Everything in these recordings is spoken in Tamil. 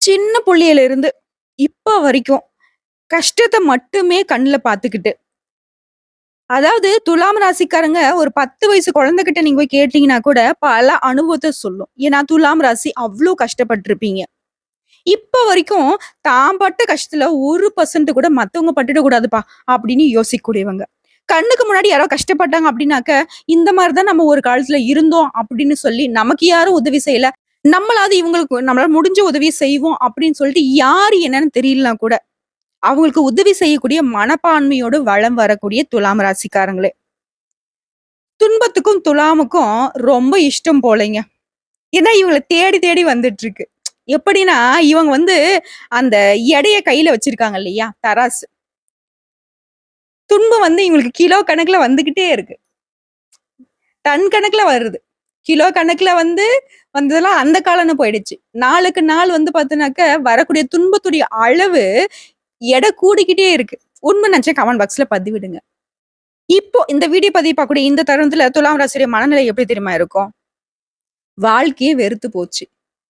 சின்ன புள்ளையில இருந்து இப்ப வரைக்கும் கஷ்டத்த மட்டுமே கண்ணுல பார்த்துக்கிட்டு, அதாவது துலாம் ராசிக்காரங்க ஒரு 10 வயசு குழந்தைகிட்ட நீங்க போய் கேட்டீங்கன்னா கூட பல அனுபவத்த சொல்லும். ஏன்னா துலாம் ராசி அவ்ளோ கஷ்டப்பட்டுருப்பீங்க. இப்ப வரைக்கும் தான் பட்ட கஷ்டத்துல 1% கூட மத்தவங்க பட்டுடக் கூடாதுப்பா அப்படின்னு யோசிக்கக்கூடியவங்க. கண்ணுக்கு முன்னாடி யாரோ கஷ்டப்பட்டாங்க அப்படின்னாக்க, இந்த மாரி தான் நம்ம ஒரு காலத்துல இருந்தோம் அப்படின்னு சொல்லி நமக்கு யாரும் உதவி செய்யல. நம்மளாவது இவங்களுக்கு நம்மளால முடிஞ்ச உதவிய செய்வோம் அப்படின்னு சொல்லிட்டு யாரு என்னன்னு தெரியலனா கூட அவங்களுக்கு உதவி செய்யக்கூடிய மனப்பான்மையோடு வலம் வரக்கூடிய துலாம் ராசிக்காரங்களே. துன்பத்துக்கும் துலாமுக்கும் ரொம்ப இஷ்டம் போலங்க. ஏன்னா இவங்கள தேடி தேடி வந்துட்டு இருக்கு. எப்படின்னா, இவங்க வந்து அந்த எடைய கையில வச்சிருக்காங்க இல்லையா? தராசு. துன்பம் வந்து இவங்களுக்கு கிலோ கணக்குல வந்துகிட்டே இருக்கு. டன் கணக்குல வருது. கிலோ கணக்குல வந்ததெல்லாம் அந்த காலம்னு போயிடுச்சு. நாளுக்கு நாள் வந்து பார்த்தீங்கன்னாக்க, வரக்கூடிய துன்பத்துடைய அளவு எடை கூடிக்கிட்டே இருக்கு. உண்மை நெனச்சா கமெண்ட் பாக்ஸ்ல பதிவிடுங்க. இப்போ இந்த வீடியோ பதிவு பார்க்கக்கூடிய இந்த தருணத்துல துலாம் ராசியுடைய மனநிலை எப்படி தெரியுமா இருக்கும்? வாழ்க்கையே வெறுத்து போச்சு.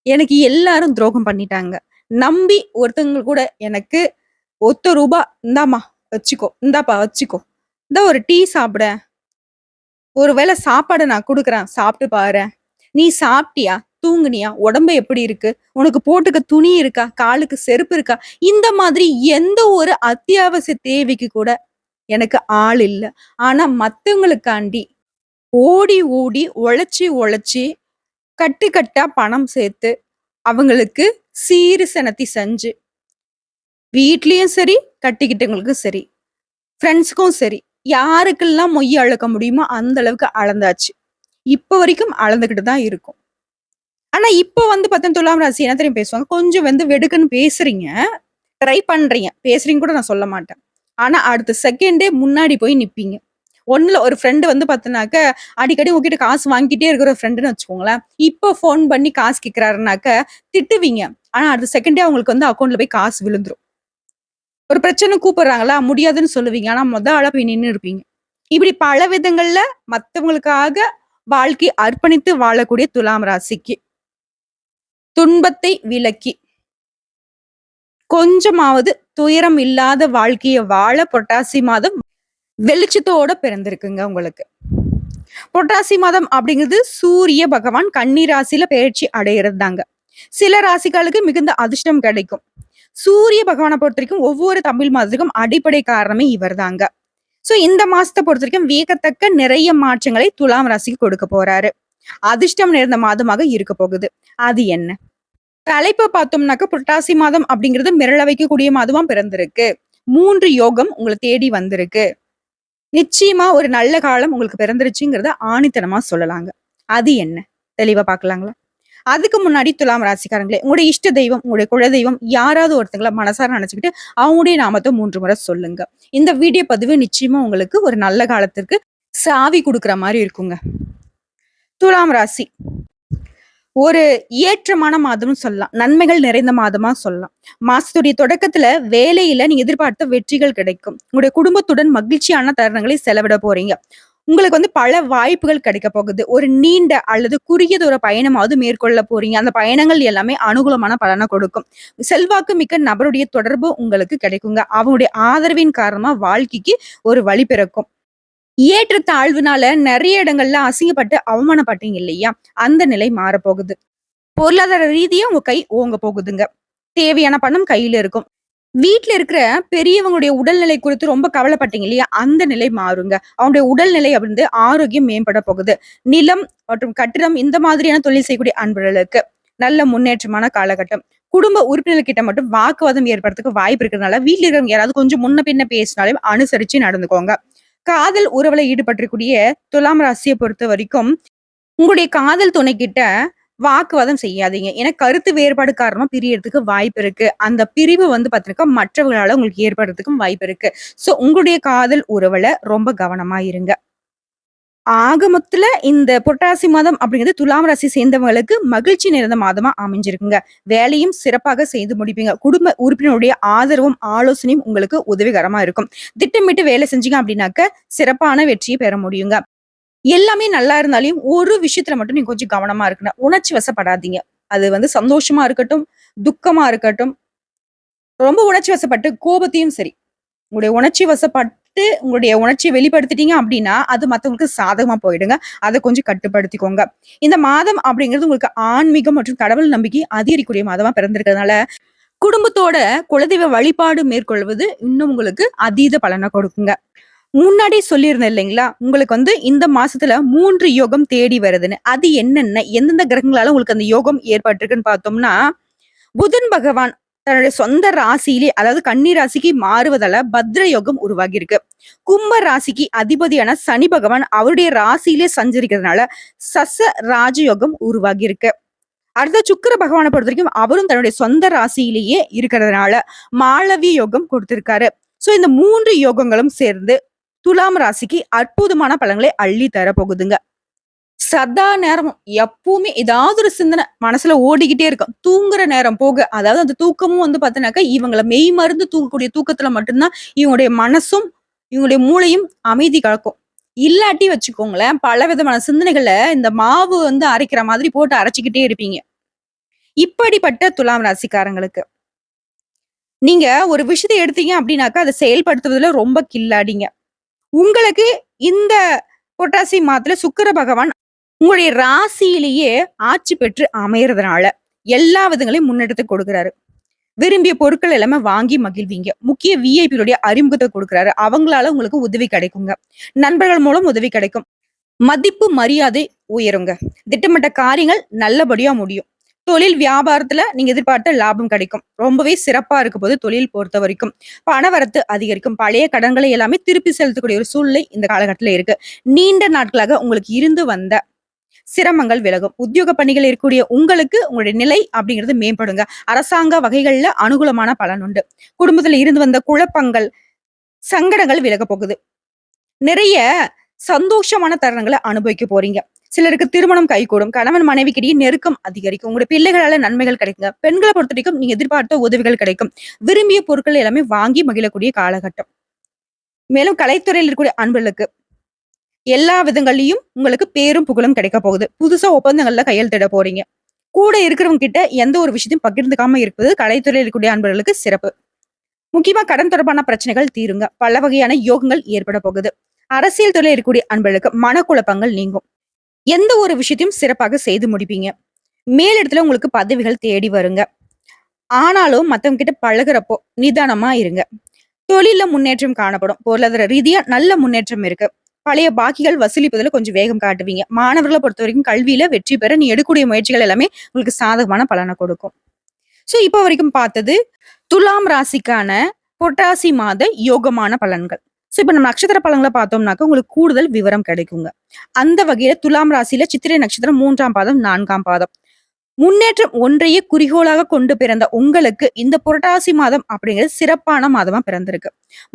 எனக்கு எல்லாரும் துரோகம் பண்ணிட்டாங்க. நம்பி ஒருத்தவங்க கூட எனக்கு ரூ. 1 இந்தாம்மா வச்சுக்கோ. இந்தாப்பா வச்சுக்கோ. இந்தா ஒரு டீ சாப்பிடேன். ஒரு வேள சாப்பாடு நான் குடுக்குறேன். சாப்பிட்டு பாரேன். நீ சாப்பிட்டியா? தூங்குனியா? உடம்பு எப்படி இருக்கு? உனக்கு போட்டுக்க துணி இருக்கா? காலுக்கு செருப்பு இருக்கா? இந்த மாதிரி எந்த ஒரு அத்தியாவசிய தேவைக்கு கூட எனக்கு ஆள் இல்ல. ஆனா மத்தவங்களுக்காண்டி ஓடி, ஓடி உழைச்சு, உழைச்சு கட்டு கட்டா பணம் சேர்த்து, அவங்களுக்கு சீரு சினத்தி செஞ்சு, வீட்லயும் சரி, கட்டிக்கிட்டவங்களுக்கும் சரி, ஃப்ரெண்ட்ஸ்க்கும் சரி, யாருக்கெல்லாம் மொய் அளக்க முடியுமோ அந்த அளவுக்கு அளந்தாச்சு. இப்ப வரைக்கும் அளந்துகிட்டு தான் இருக்கோம். ஆனா இப்ப வந்து பார்த்தீங்கன்னா, துலாம் ராசி என்ன தெரியுமா பேசுவாங்க? கொஞ்சம் வந்து வெடுக்குன்னு பேசுறீங்க. ட்ரை பண்றீங்க. பேசுறீங்கன்னு கூட நான் சொல்ல மாட்டேன். ஆனா அடுத்த செகண்டே முன்னாடி போய் நிப்பீங்க. ஒண்ணுல ஒரு ஃப்ரெண்ட் வந்து பார்த்தீனாக்க, அடிக்கடி உங்ககிட்ட காசு வாங்கிட்டே இருக்கிற ஒரு ஃப்ரெண்டுன்னு வச்சுக்கோங்களேன். இப்போ ஃபோன் பண்ணி காசு கேட்கிறாருனாக்க, திட்டுவீங்க. ஆனா அடுத்த செகண்டே அவங்களுக்கு வந்து அக்கவுண்ட்ல போய் காசு விழுந்துரும். ஒரு பிரச்சனை கூப்பிடுறாங்களா, முடியாதுன்னு சொல்லுவீங்க. ஆனா ஆளா போய் நின்னு இருப்பீங்க. இப்படி பல விதங்கள்ல மத்தவங்களுக்காக வாழ்க்கை அர்ப்பணித்து வாழக்கூடிய துலாம் ராசிக்கு, துன்பத்தை விலக்கி கொஞ்சமாவது துயரம் இல்லாத வாழ்க்கைய வாழ புரட்டாசி மாதம் வெளிச்சத்தோட பிறந்திருக்குங்க உங்களுக்கு. புரட்டாசி மாதம் அப்படிங்கிறது சூரிய பகவான் கன்னி ராசியில பெயர்ச்சி அடையிறது தாங்க. சில ராசிகளுக்கு மிகுந்த அதிர்ஷ்டம் கிடைக்கும். சூரிய பகவானை பொறுத்தவரைக்கும் ஒவ்வொரு தமிழ் மாதத்துக்கும் அடிப்படை காரணமே இவர்தாங்க. சோ இந்த மாசத்தை பொறுத்தவரைக்கும் வியக்கத்தக்க நிறைய மாற்றங்களை துலாம் ராசிக்கு கொடுக்க போறாரு. அதிர்ஷ்டம் நிறைந்த மாதமாக இருக்க போகுது. அது என்ன? தலைப்ப பார்த்தோம்னாக்க புரட்டாசி மாதம் அப்படிங்கிறது மிரள வைக்கக்கூடிய மாதமா பிறந்திருக்கு. 3 யோகம் உங்களை தேடி வந்திருக்கு. நிச்சயமா ஒரு நல்ல காலம் உங்களுக்கு பிறந்துருச்சுங்கிறத ஆணித்தனமா சொல்லலாங்க. அது என்ன? தெளிவா பார்க்கலாங்களா? அதுக்கு முன்னாடி துலாம் ராசிக்காரங்களே, உங்களுடைய இஷ்ட தெய்வம், உங்களுடைய குலதெய்வம் யாராவது ஒருத்தங்கள மனசார நினைச்சுக்கிட்டு அவங்களுடைய நாமத்த 3 முறை சொல்லுங்க. இந்த வீடியோ பதிவு நிச்சயமா உங்களுக்கு ஒரு நல்ல காலத்திற்கு சாவி குடுக்குற மாரி இருக்குங்க. துலாம் ராசி ஒரு ஏற்றமான மாதம்னு சொல்லலாம். நன்மைகள் நிறைந்த மாதமா சொல்லலாம். மாசத்துடைய தொடக்கத்துல வேலையில நீங்க எதிர்பார்த்த வெற்றிகள் கிடைக்கும். உங்களுடைய குடும்பத்துடன் மகிழ்ச்சியான தருணங்களை செலவிட போறீங்க. உங்களுக்கு வந்து பல வாய்ப்புகள் கிடைக்க போகுது. ஒரு நீண்ட அல்லது குறுகிய தூர பயணமாவது மேற்கொள்ள போறீங்க. அந்த பயணங்கள் எல்லாமே அனுகூலமான பலன கொடுக்கும். செல்வாக்கு மிக்க நபருடைய தொடர்பு உங்களுக்கு கிடைக்குங்க. அவங்களுடைய ஆதரவின் காரணமா வாழ்க்கைக்கு ஒரு வழி பிறக்கும். ஏற்ற தாழ்வுனால நெறைய இடங்கள்ல அசிங்கப்பட்டு அவமானப்பட்டீங்க இல்லையா? அந்த நிலை மாறப்போகுது. பொருளாதார ரீதியா உங்க கை ஓங்க போகுதுங்க. தேவையான பணம் கையில இருக்கும். வீட்ல இருக்கிற பெரியவங்களுடைய உடல்நிலை குறித்து ரொம்ப கவலைப்பட்டீங்க இல்லையா? அந்த நிலை மாறுங்க. அவங்களுடைய உடல்நிலை வந்து ஆரோக்கியம் மேம்பட போகுது. நிலம் மற்றும் கட்டிடம் இந்த மாதிரியான தொழில் செய்யக்கூடிய அன்பர்களுக்கு நல்ல முன்னேற்றமான காலகட்டம். குடும்ப உறுப்பினர்கிட்ட மட்டும் வாக்குவாதம் ஏற்படுறதுக்கு வாய்ப்பு இருக்கிறதுனால, வீட்ல இருக்கிறவங்க யாராவது கொஞ்சம் முன்ன பின்ன பேசினாலும் அனுசரிச்சு நடந்துக்கோங்க. காதல் உறவுல ஈடுபட்டிருக்கூடிய துலாம் ராசிய பொறுத்தவரைக்கும், உங்களுடைய காதல் துணைக்கிட்ட வாக்குவாதம் செய்யாதீங்க. ஏன்னா கருத்து வேறுபாடு காரணமா பிரியறதுக்கு வாய்ப்பு இருக்கு. அந்த பிரிவு வந்து பாத்தீங்கன்னா, மற்றவர்களால உங்களுக்கு ஏற்படுறதுக்கும் வாய்ப்பு இருக்கு. சோ உங்களுடைய காதல் உறவுல ரொம்ப கவனமா இருங்க. ஆக மொத்தத்துல இந்த புரட்டாசி மாதம் அப்படிங்கிறது துலாம் ராசி சேர்ந்தவங்களுக்கு மகிழ்ச்சி நிறைந்த மாதமா அமைஞ்சிருக்குங்க. வேலையும் சிறப்பாக செய்து முடிப்பீங்க. குடும்ப உறுப்பினருடைய ஆதரவும், ஆலோசனையும் உங்களுக்கு உதவிகரமா இருக்கும். திட்டமிட்டு வேலை செஞ்சீங்க அப்படின்னாக்க சிறப்பான வெற்றியை பெற முடியுங்க. எல்லாமே நல்லா இருந்தாலும் ஒரு விஷயத்துல மட்டும் நீங்க கொஞ்சம் கவனமா இருக்கணும். உணர்ச்சி வசப்படாதீங்க. அது வந்து சந்தோஷமா இருக்கட்டும், துக்கமா இருக்கட்டும், ரொம்ப உணர்ச்சி வசப்பட்டு கோபத்தையும் சரி, உங்களுடைய உணர்ச்சி வசப்பட்டு உங்களுடைய உணர்ச்சிய வெளிப்படுத்திட்டீங்க அப்டின்னா, அது மத்தவங்களுக்கு சாதகமா போயிடுங்க. அத கொஞ்சம் கட்டுப்படுத்திக்கோங்க. இந்த மாதம் அப்படிங்கிறது உங்களுக்கு ஆன்மீகம் மற்றும் கடவுள் நம்பிக்கை அதிகரிக்கக்கூடிய மாதமா பிறந்திருக்கிறதுனால, குடும்பத்தோட குலதெய்வ வழிபாடு மேற்கொள்வது இன்னும் உங்களுக்கு அதீத பலன கொடுக்குங்க. முன்னாடியே சொல்லியிருந்தேன் இல்லைங்களா? உங்களுக்கு வந்து இந்த மாசத்துல 3 யோகம் தேடி வருதுன்னு. அது என்னென்ன? எந்தெந்த கிரகங்களால உங்களுக்கு அந்த யோகம் ஏற்பட்டிருக்குன்னு பார்த்தோம்னா, புதன் பகவான் தன்னுடைய சொந்த ராசியிலே அதாவது கன்னி ராசிக்கு மாறுவதால பத்ர யோகம் உருவாகியிருக்கு. கும்ப ராசிக்கு அதிபதியான சனி பகவான் அவருடைய ராசியிலே சஞ்சரிக்கிறதுனால சச ராஜயோகம் உருவாகியிருக்கு. அடுத்த சுக்கிர பகவான பொறுத்தவரைக்கும் அவரும் தன்னுடைய சொந்த ராசியிலேயே இருக்கிறதுனால மாளவிய யோகம் கொடுத்திருக்காரு. சோ இந்த 3 யோகங்களும் சேர்ந்து துலாம் ராசிக்கு அற்புதமான பலன்களை அள்ளி தர போகுதுங்க. சதா நேரமும் எப்பவுமே ஏதாவது ஒரு சிந்தனை மனசுல ஓடிக்கிட்டே இருக்கும். தூங்குற நேரம் போக, அதாவது அந்த தூக்கமும் வந்து பார்த்தீங்கன்னாக்கா, இவங்கள மெய் மருந்து தூங்கக்கூடிய தூக்கத்துல மட்டும்தான் இவங்களுடைய மனசும், இவங்களுடைய மூளையும் அமைதி கலக்கும். இல்லாட்டி வச்சுக்கோங்களேன், பலவிதமான சிந்தனைகள இந்த மாவு வந்து அரைக்கிற மாதிரி போட்டு அரைச்சுக்கிட்டே இருப்பீங்க. இப்படிப்பட்ட துலாம் ராசிக்காரங்களுக்கு, நீங்க ஒரு விஷயத்த எடுத்தீங்க அப்படின்னாக்கா, அத செயல்படுத்துவதுல ரொம்ப கில்லாடிங்க. உங்களுக்கு இந்த புரட்டாசி மாதத்துல சுக்கிர பகவான் உங்களுடைய ராசியிலேயே ஆட்சி பெற்று அமையறதுனால, எல்லா விதங்களையும் முன்னெடுத்து கொடுக்குறாரு. விரும்பிய பொருட்கள் எல்லாமே வாங்கி மகிழ்வீங்க. முக்கிய விஐபிகளுடைய அறிமுகத்த குடுக்குறாரு. அவங்களால உங்களுக்கு உதவி கிடைக்குங்க. நண்பர்கள் மூலம் உதவி கிடைக்கும். மதிப்பு, மரியாதை உயருங்க. திட்டமிட்ட காரியங்கள் நல்லபடியா முடியும். தொழில் வியாபாரத்துல நீங்க எதிர்பார்த்த லாபம் கிடைக்கும். ரொம்பவே சிறப்பா இருக்க போது தொழில் பொறுத்தவரைக்கும். பணவரத்து அதிகரிக்கும். பழைய கடன்களை எல்லாமே திருப்பி செலுத்தக்கூடிய ஒரு சூழ்நிலை இந்த காலகட்டத்துல இருக்கு. நீண்ட நாட்களாக உங்களுக்கு இருந்து வந்த சிரமங்கள் விலகும். உத்தியோக பணிகள் இருக்கக்கூடிய உங்களுக்கு உங்களுடைய நிலை அப்படிங்கிறது மேம்படுங்க. அரசாங்க வகைகள்ல அனுகூலமான பலன் உண்டு. குடும்பத்துல இருந்து வந்த குழப்பங்கள், சங்கடங்கள் விலக போகுது. நிறைய சந்தோஷமான தருணங்கள அனுபவிக்க போறீங்க. சிலருக்கு திருமணம் கைகூடும். கணவன் மனைவிக்கிடையே நெருக்கம் அதிகரிக்கும். உங்களுடைய பிள்ளைகளால நன்மைகள் கிடைக்குங்க. பெண்கள பொறுத்தவரைக்கும் நீங்க எதிர்பார்த்த உதவிகள் கிடைக்கும். விரும்பிய பொருட்கள் எல்லாமே வாங்கி மகிழக்கூடிய காலகட்டம். மேலும் கலைத்துறையில் இருக்கக்கூடிய அன்பர்களுக்கு எல்லா விதங்கள்லயும் உங்களுக்கு பேரும் புகழும் கிடைக்க போகுது. புதுசா ஒப்பந்தங்கள்ல கையெழுத்திட போறீங்க. கூட இருக்கிறவங்க கிட்ட எந்த ஒரு விஷயத்தையும் பகிர்ந்துக்காம இருப்பது கலைத்துறையில் இருக்கக்கூடிய அன்பர்களுக்கு சிறப்பு. முக்கியமா கடன் தொடர்பான பிரச்சனைகள் தீருங்க. பல வகையான யோகங்கள் ஏற்பட போகுது. அரசியல் துறையில் இருக்கக்கூடிய அன்பர்களுக்கு மனக்குழப்பங்கள் நீங்கும். எந்த ஒரு விஷயத்தையும் சிறப்பாக செய்து முடிப்பீங்க. மேலிடத்துல உங்களுக்கு பதவிகள் தேடி வருங்க. ஆனாலும் மத்தவங்க கிட்ட பழகுறப்போ நிதானமா இருங்க. தொழில்ல முன்னேற்றம் காணப்படும். பொருளாதார ரீதியா நல்ல முன்னேற்றம் இருக்கு. பழைய பாக்கிகள் வசூலிப்பதுல கொஞ்சம் வேகம் காட்டுவீங்க. மாணவர்களை பொறுத்தவரைக்கும் கல்வியில வெற்றி பெற நீ எடுக்கக்கூடிய முயற்சிகள் எல்லாமே உங்களுக்கு சாதகமான பலனை கொடுக்கும். சோ இப்ப வரைக்கும் பார்த்தது துலாம் ராசிக்கான புரட்டாசி மாத யோகமான பலன்கள். சோ இப்ப நம்ம நட்சத்திர பலன்களை பார்த்தோம்னாக்க உங்களுக்கு கூடுதல் விவரம் கிடைக்குங்க. அந்த வகையில துலாம் ராசியில சித்திரை நட்சத்திரம் 3ஆம் பாதம் 4ஆம் பாதம் முன்னேற்றம் ஒன்றையே குறிக்கோளாக கொண்டு பிறந்த உங்களுக்கு இந்த புரட்டாசி மாதம் அப்படிங்கிறது சிறப்பான மாதமா பிறந்திருக்கு.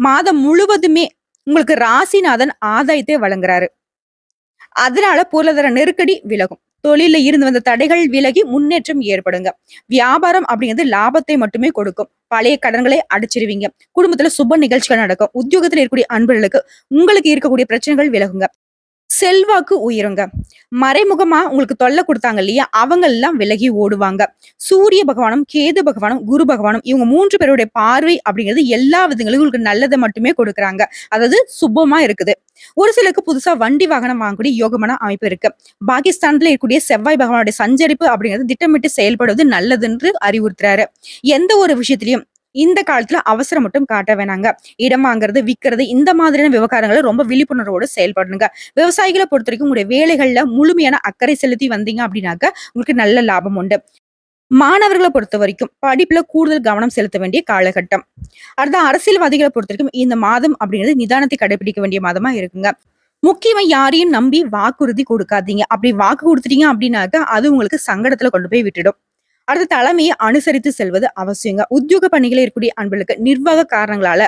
மாதம் முழுவதுமே உங்களுக்கு ராசிநாதன் ஆதாயத்தை வழங்குறாரு. அதனால பொருளாதார நெருக்கடி விலகும். தொழில இருந்து வந்த தடைகள் விலகி முன்னேற்றம் ஏற்படுங்க. வியாபாரம் அப்படிங்கிறது லாபத்தை மட்டுமே கொடுக்கும். பழைய கடன்களை அடைச்சிருவீங்க. குடும்பத்துல சுப நிகழ்ச்சிகள் நடக்கும். உத்தியோகத்துல இருக்கக்கூடிய அன்பர்களுக்கு உங்களுக்கு இருக்கக்கூடிய பிரச்சனைகள் விலகுங்க. செல்வாக்கு உயருங்க. மறைமுகமா உங்களுக்கு தொல்லை குடுத்தாங்க இல்லையா? அவங்க எல்லாம் விலகி ஓடுவாங்க. சூரிய பகவானும், கேது பகவானும், குரு பகவானும் இவங்க 3 பேருடைய பார்வை அப்படிங்கிறது எல்லா விதங்களிலும் உங்களுக்கு நல்லத மட்டுமே கொடுக்குறாங்க. அதாவது சுபமா இருக்குது. ஒரு சிலருக்கு புதுசா வண்டி வாகனம் வாங்கக்கூடிய யோகமான அமைப்பு இருக்கு. பாகிஸ்தான்ல இருக்கக்கூடிய செவ்வாய் பகவானுடைய சஞ்சரிப்பு அப்படிங்கிறது திட்டமிட்டு செயல்படுவது நல்லது என்று அறிவுறுத்துறாரு. எந்த ஒரு விஷயத்திலையும் இந்த காலத்துல அவசரம் மட்டும் காட்ட வேணாங்க. இடம் வாங்குறது, விக்கிறது இந்த மாதிரியான விவகாரங்களை ரொம்ப விழிப்புணர்வோடு செயல்படணுங்க. விவசாயிகளை பொறுத்த வரைக்கும் உங்களுடைய வேலைகள்ல முழுமையான அக்கறை செலுத்தி வந்தீங்க அப்படின்னாக்க உங்களுக்கு நல்ல லாபம் உண்டு. மாணவர்களை பொறுத்த வரைக்கும் படிப்புல கூடுதல் கவனம் செலுத்த வேண்டிய காலகட்டம். அடுத்த அரசியல்வாதிகளை பொறுத்த வரைக்கும் இந்த மாதம் அப்படிங்கிறது நிதானத்தை கடைபிடிக்க வேண்டிய மாதமா இருக்குங்க. முக்கியமா யாரையும் நம்பி வாக்குறுதி கொடுக்காதீங்க. அப்படி வாக்கு கொடுத்துட்டீங்க அப்படின்னாக்க அது உங்களுக்கு சங்கடத்துல கொண்டு போய் விட்டுடும். அடுத்த தலைமையை அனுசரித்து செல்வது அவசியங்க. உத்தியோக பணிகளில் இருக்கக்கூடிய அன்பர்களுக்கு நிர்வாக காரணங்களால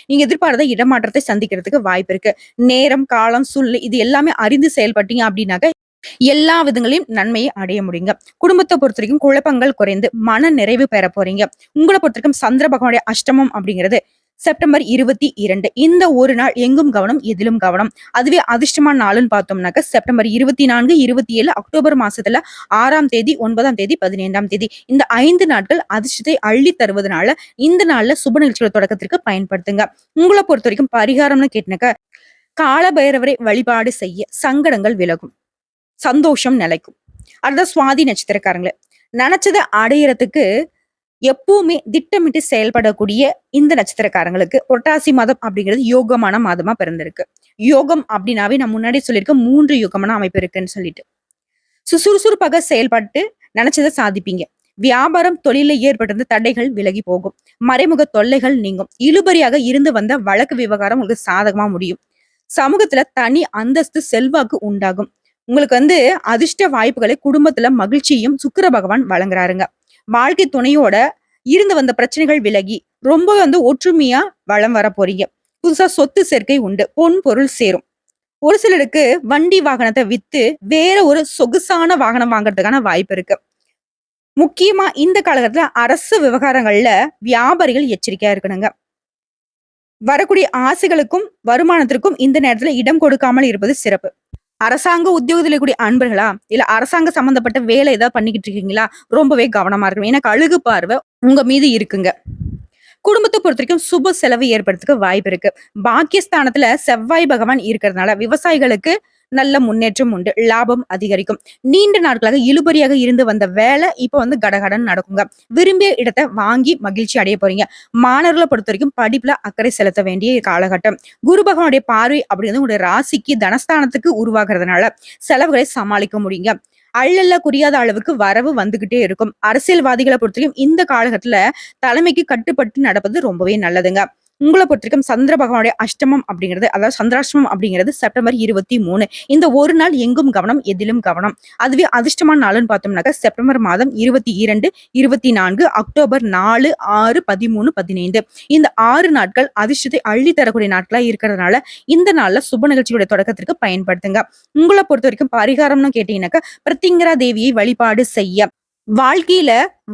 நீங்க எதிர்பார்த்த இடமாற்றத்தை சந்திக்கிறதுக்கு வாய்ப்பு இருக்கு. நேரம், காலம், சூழ்நிலை இது எல்லாமே அறிந்து செயல்பட்டீங்க அப்படின்னாக்க எல்லா விதங்களையும் நன்மையை அடைய முடியுங்க. குடும்பத்தை பொறுத்த வரைக்கும் குழப்பங்கள் குறைந்து மன நிறைவு பெற போறீங்க. உங்களை பொறுத்த வரைக்கும் சந்திர பகவானுடைய அஷ்டமம் அப்படிங்கிறது செப்டம்பர் 22 இந்த ஒரு நாள் எங்கும் கவனம், எதிலும் கவனம். அதுவே அதிர்ஷ்டமான நாளுன்னு பார்த்தோம்னாக்க செப்டம்பர் 24, 27, அக்டோபர் மாசத்துல 6ஆம் தேதி, 9ஆம் தேதி, 15ஆம் தேதி. இந்த 5 நாட்கள் அதிர்ஷ்டத்தை அள்ளி தருவதனால இந்த நாள்ல சுப நிகழ்ச்சியோட தொடக்கத்திற்கு பயன்படுத்துங்க. உங்கள பொறுத்தவரைக்கும் பரிகாரம்னு கேட்டினாக்க, கால பைரவரை வழிபாடு செய்ய சங்கடங்கள் விலகும். சந்தோஷம் நிலைக்கும். அடுத்த சுவாதி நட்சத்திரக்காரங்களே, நினைச்சதை அடையறதுக்கு எப்பவுமே திட்டமிட்டு செயல்படக்கூடிய இந்த நட்சத்திரக்காரங்களுக்கு புரட்டாசி மாதம் அப்படிங்கிறது யோகமான மாதமா பிறந்திருக்கு. யோகம் அப்படின்னாவே நான் முன்னாடி சொல்லியிருக்க 3 யோகமான அமைப்பு இருக்குன்னு சொல்லிட்டு. சுறுசுறுப்பாக செயல்பட்டு நினைச்சதை சாதிப்பீங்க. வியாபாரம் தொழில ஏற்பட்டிருந்த தடைகள் விலகி போகும். மறைமுக தொல்லைகள் நீங்கும். இழுபறியாக இருந்து வந்த வழக்கு விவகாரம் உங்களுக்கு சாதகமா முடியும். சமூகத்துல தனி அந்தஸ்து செல்வாக்கு உண்டாகும். உங்களுக்கு அதிர்ஷ்ட வாய்ப்புகளை குடும்பத்துல மகிழ்ச்சியும் சுக்கிர பகவான் வழங்குறாருங்க. வாழ்க்கை துணையோட இருந்து வந்த பிரச்சனைகள் விலகி ரொம்ப ஒற்றுமையா வளம் வர போறீங்க. புதுசா சொத்து சேர்க்கை உண்டு. பொன் பொருள் சேரும். ஒரு சிலருக்கு வண்டி வாகனத்தை வித்து வேற ஒரு சொகுசான வாகனம் வாங்குறதுக்கான வாய்ப்பு இருக்கு. முக்கியமா இந்த காலகட்டத்துல அரசு விவகாரங்கள்ல வியாபாரிகள் எச்சரிக்கையா இருக்கணுங்க. வரக்கூடிய ஆசைகளுக்கும் வருமானத்திற்கும் இந்த நேரத்துல இடம் கொடுக்காமல் இருப்பது சிறப்பு. அரசாங்க உத்தியோகத்துல கூடிய அன்பர்களா இல்ல அரசாங்க சம்பந்தப்பட்ட வேலை ஏதாவது பண்ணிக்கிட்டு இருக்கீங்களா, ரொம்பவே கவனமா இருக்கணும். ஏன்னா கழுகு பார்வை உங்க மீது இருக்குங்க. குடும்பத்தை பொறுத்த வரைக்கும் சுப செலவு ஏற்படுறதுக்கு வாய்ப்பு இருக்கு. பாக்கியஸ்தானத்துல செவ்வாய் பகவான் இருக்கிறதுனால விவசாயிகளுக்கு நல்ல முன்னேற்றம் உண்டு. லாபம் அதிகரிக்கும். நீண்ட நாட்களாக இழுபறியாக இருந்து வந்த வேலை இப்ப கடகடன் நடக்குங்க. விரும்பிய இடத்தை வாங்கி மகிழ்ச்சி அடைய போறீங்க. மாணவர்களை பொறுத்த வரைக்கும் படிப்புல அக்கறை செலுத்த வேண்டிய காலகட்டம். குரு பகவானுடைய பார்வை அப்படிங்கிறது உங்களுடைய ராசிக்கு தனஸ்தானத்துக்கு உருவாகிறதுனால செலவுகளை சமாளிக்க முடியுங்க. அள்ளல்ல குறியாத அளவுக்கு வரவு வந்துகிட்டே இருக்கும். அரசியல்வாதிகளை பொறுத்தவரைக்கும் இந்த காலகட்டத்துல தலைமைக்கு கட்டுப்பட்டு நடப்பது ரொம்பவே நல்லதுங்க. உங்களை பொறுத்தவரைக்கும் சந்திர பகவானுடைய அஷ்டமம் அப்படிங்கிறது, அதாவது சந்திராஷ்டமம் அப்படிங்கிறது செப்டம்பர் 23. இந்த ஒரு நாள் எங்கும் கவனம், எதிலும் கவனம். அதுவே அதிர்ஷ்டமான நாளுன்னு பார்த்தோம்னாக்க செப்டம்பர் மாதம் 22, 24, அக்டோபர் 4, 6, 13, 15. இந்த 6 நாட்கள் அதிர்ஷ்டத்தை அள்ளி தரக்கூடிய நாட்களா இருக்கிறதுனால இந்த நாள்ல சுப நிகழ்ச்சியுடைய தொடக்கத்திற்கு பயன்படுத்துங்க. உங்களை பொறுத்த வரைக்கும் பரிகாரம்னு கேட்டீங்கன்னாக்கா பிரத்திங்கரா தேவியை வழிபாடு செய்ய வாழ்க்கையில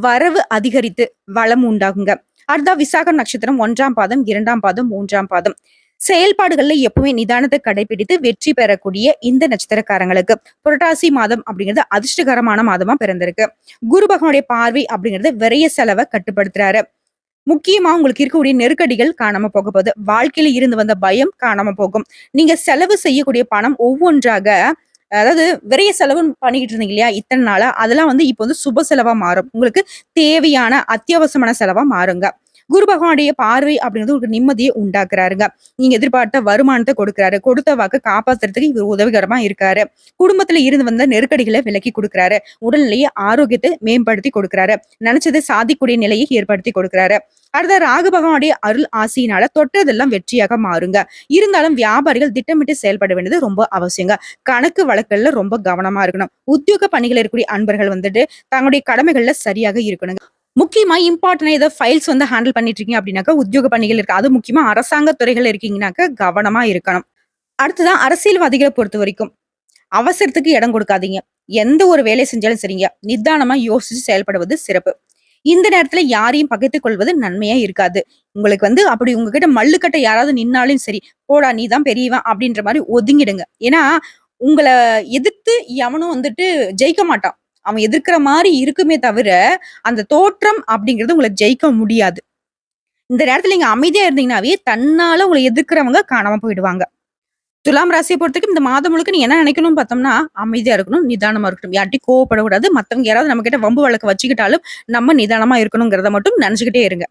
வரவு அதிகரித்து வளம் உண்டாகுங்க. அடுத்தா விசாகம் நட்சத்திரம் 1ஆம் பாதம், 2ஆம் பாதம், 3ஆம் பாதம். செயல்பாடுகள்ல எப்பவுமே நிதானத்தை கடைபிடித்து வெற்றி பெறக்கூடிய இந்த நட்சத்திரக்காரங்களுக்கு புரட்டாசி மாதம் அப்படிங்கிறது அதிர்ஷ்டகரமான மாதமா பிறந்திருக்கு. குரு பகவானுடைய பார்வை அப்படிங்கிறது விரைய செலவை கட்டுப்படுத்துறாரு. முக்கியமா உங்களுக்கு இருக்கக்கூடிய நெருக்கடிகள் காணாம போக போகுது. வாழ்க்கையில இருந்து வந்த பயம் காணாம போகும். நீங்க செலவு செய்யக்கூடிய பணம் ஒவ்வொன்றாக, அதாவது விரைய செலவு பண்ணிக்கிட்டு இருந்தீங்க இல்லையா இத்தனை நாளா, அதெல்லாம் இப்ப சுப செலவா மாறும். உங்களுக்கு தேவையான அத்தியாவசியமான செலவா மாறுங்க. குரு பகவானுடைய பார்வை அப்படிங்கிறது உங்களுக்கு நிம்மதியை உண்டாக்குறாருங்க. நீங்க எதிர்பார்த்த வருமானத்தை கொடுக்குறாரு. கொடுத்த வாக்கு காப்பாத்துறதுக்கு இவர் உதவிகரமா இருக்காரு. குடும்பத்துல இருந்து வந்த நெருக்கடிகளை விலக்கி கொடுக்குறாரு. உடல்நிலையை ஆரோக்கியத்தை மேம்படுத்தி கொடுக்குறாரு. நினைச்சதை சாதிக்கூடிய நிலையை ஏற்படுத்தி கொடுக்குறாரு. அடுத்த ராகு பகவானுடைய அருள் ஆசையினால தொட்டதெல்லாம் வெற்றியாக மாறுங்க. இருந்தாலும் வியாபாரிகள் திட்டமிட்டு செயல்பட வேண்டியது ரொம்ப அவசியங்க. கணக்கு வழக்குகள்ல ரொம்ப கவனமா இருக்கணும். உத்தியோக பணிகள் இருக்கக்கூடிய அன்பர்கள் தங்களுடைய கடமைகள்ல சரியாக இருக்கணுங்க. முக்கியமா இம்பார்ட்டன்ட் ஏதாவது ஃபைல்ஸ் ஹேண்டில் பண்ணிட்டு இருக்கீங்க அப்படின்னாக்கா உத்தியோக பணிகள் இருக்கு. அது முக்கியமா அரசாங்க துறைகள் இருக்கீங்கன்னாக்க கவனமா இருக்கணும். அடுத்ததான் அரசியல்வாதிகளை பொறுத்த வரைக்கும் அவசரத்துக்கு இடம் கொடுக்காதீங்க. எந்த ஒரு வேலை செஞ்சாலும் சரிங்க, நிதானமா யோசிச்சு செயல்படுவது சிறப்பு. இந்த நேரத்துல யாரையும் பகைத்துக் கொள்வது நன்மையா இருக்காது. உங்களுக்கு அப்படி உங்ககிட்ட மல்லுக்கட்ட யாராவது நின்னாலும் சரி, போடா நீ தான் பெரியவன் அப்படின்ற மாதிரி ஒதுங்கிடுங்க. ஏன்னா உங்களை எதிர்த்து எவனும் ஜெயிக்க மாட்டான். அவன் எதிர்க்கிற மாதிரி இருக்குமே தவிர அந்த தோற்றம் அப்படிங்கிறது உங்களை ஜெயிக்க முடியாது. இந்த நேரத்துல நீங்க அமைதியா இருந்தீங்கன்னாவே தன்னால உங்களை எதிர்க்கிறவங்க காணாம போயிடுவாங்க. துலாம் ராசியை பொறுத்தவரைக்கும் இந்த மாதம் முழுக்க நீ என்ன நினைக்கணும்னு பார்த்தோம்னா, அமைதியா இருக்கணும், நிதானமா இருக்கணும். யார்ட்டையும் கோவப்படக்கூடாது. மத்தவங்க யாராவது நம்ம கிட்ட வம்பு வழக்கு வச்சுக்கிட்டாலும் நம்ம நிதானமா இருக்கணுங்கிறத மட்டும் நினைச்சுக்கிட்டே இருங்க.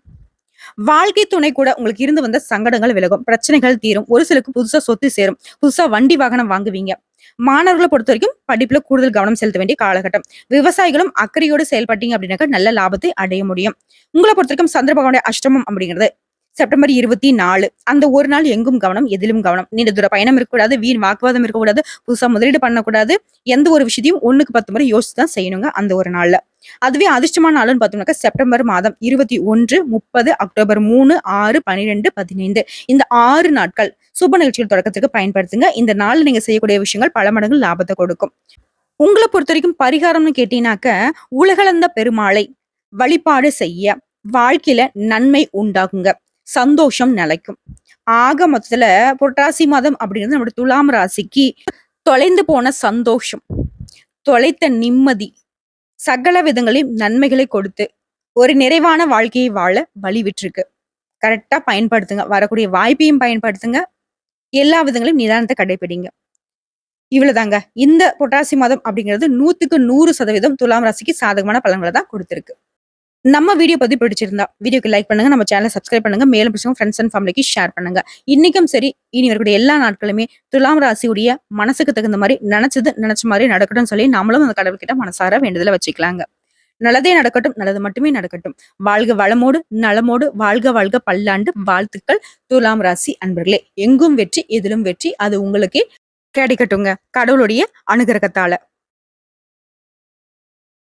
வாழ்க்கை துணை கூட உங்களுக்கு இருந்து வந்த சங்கடங்கள் விலகும். பிரச்சனைகள் தீரும். ஒரு சிலருக்கு புதுசா சொத்து சேரும். புதுசா வண்டி வாகனம் வாங்குவீங்க. மாணவர்களை பொறுத்த வரைக்கும் படிப்புல கூடுதல் கவனம் செலுத்த வேண்டிய காலகட்டம். விவசாயிகளும் அக்கறையோடு செயல்பட்டீங்க அப்படின்னாக்கா நல்ல லாபத்தை அடைய முடியும். உங்களை பொறுத்த வரைக்கும் சந்திர பகவானுடைய அஷ்டமம் அப்படிங்கிறது செப்டம்பர் 24. அந்த ஒரு நாள் எங்கும் கவனம், எதிலும் கவனம். நீண்ட தூர பயணம் இருக்கக்கூடாது. வீண் வாக்குவாதம் இருக்கக்கூடாது. புதுசா முதலீடு பண்ணக்கூடாது. எந்த ஒரு விஷயத்தையும் 1க்கு 10 முறை யோசிச்சு தான் செய்யணுங்க அந்த ஒரு நாள்ல. அதுவே அதிர்ஷ்டமான நாளுன்னு பார்த்தோம்னாக்கா செப்டம்பர் மாதம் 21, 30, அக்டோபர் 3, 6, 12, 15. இந்த 6 நாட்கள் சுப நிகழ்ச்சிகள் தொடக்கத்துக்கு பயன்படுத்துங்க. இந்த நாள் நீங்க செய்யக்கூடிய விஷயங்கள் பல மடங்கு லாபத்தை கொடுக்கும். உங்களை பொறுத்த வரைக்கும் பரிகாரம்னு கேட்டீங்கன்னாக்க உலகளந்த பெருமாளை வழிபாடு செய்ய வாழ்க்கையில நன்மை உண்டாகுங்க. சந்தோஷம் நிலைக்கும். ஆக மொத்தத்துல புரட்டாசி மாதம் அப்படிங்கிறது நம்முடைய துலாம் ராசிக்கு தொலைந்து போன சந்தோஷம், தொலைத்த நிம்மதி, சகல விதங்களையும் நன்மைகளை கொடுத்து ஒரு நிறைவான வாழ்க்கையை வாழ வழி விட்டுருக்கு. கரெக்டா பயன்படுத்துங்க. வரக்கூடிய வாய்ப்பையும் பயன்படுத்துங்க. எல்லா விதங்களையும் நிதானத்தை கடைபிடிங்க. இவ்வளவுதாங்க. இந்த புரட்டாசி மாதம் அப்படிங்கிறது 100க்கு 100% துலாம் ராசிக்கு சாதகமான பலன்களை தான் கொடுத்திருக்கு. நம்ம வீடியோ பத்தி பிடிச்சிருந்தா வீடியோக்கு லைக் பண்ணுங்க, நம்ம சேனலை சப்ஸ்கிரைப் பண்ணுங்க, மேலும் பிடிச்சவங்க ஃப்ரெண்ட்ஸ் அண்ட் ஃபேமிலிக்கு ஷேர் பண்ணுங்க. இன்னைக்கும் சரி, இனி வரக்கூடிய எல்லா நாட்களுமே துலாம் ராசியுடைய மனசுக்கு தகுந்த மாதிரி நினைச்ச மாதிரி நடக்கட்டும் சொல்லி நம்மளும் அந்த கடவுள்கிட்ட மனசார வேண்டுதலை வச்சுக்கலாங்க. நல்லதே நடக்கட்டும், நல்லது மட்டுமே நடக்கட்டும். வாழ்க வளமோடு நலமோடு, வாழ்க வாழ்க பல்லாண்டு. வாழ்த்துக்கள் துலாம் ராசி அன்பர்களே. எங்கும் வெற்றி, எதிலும் வெற்றி. அது உங்களுக்கே கிடைக்கட்டுங்க கடவுளுடைய அனுகிரகத்தால.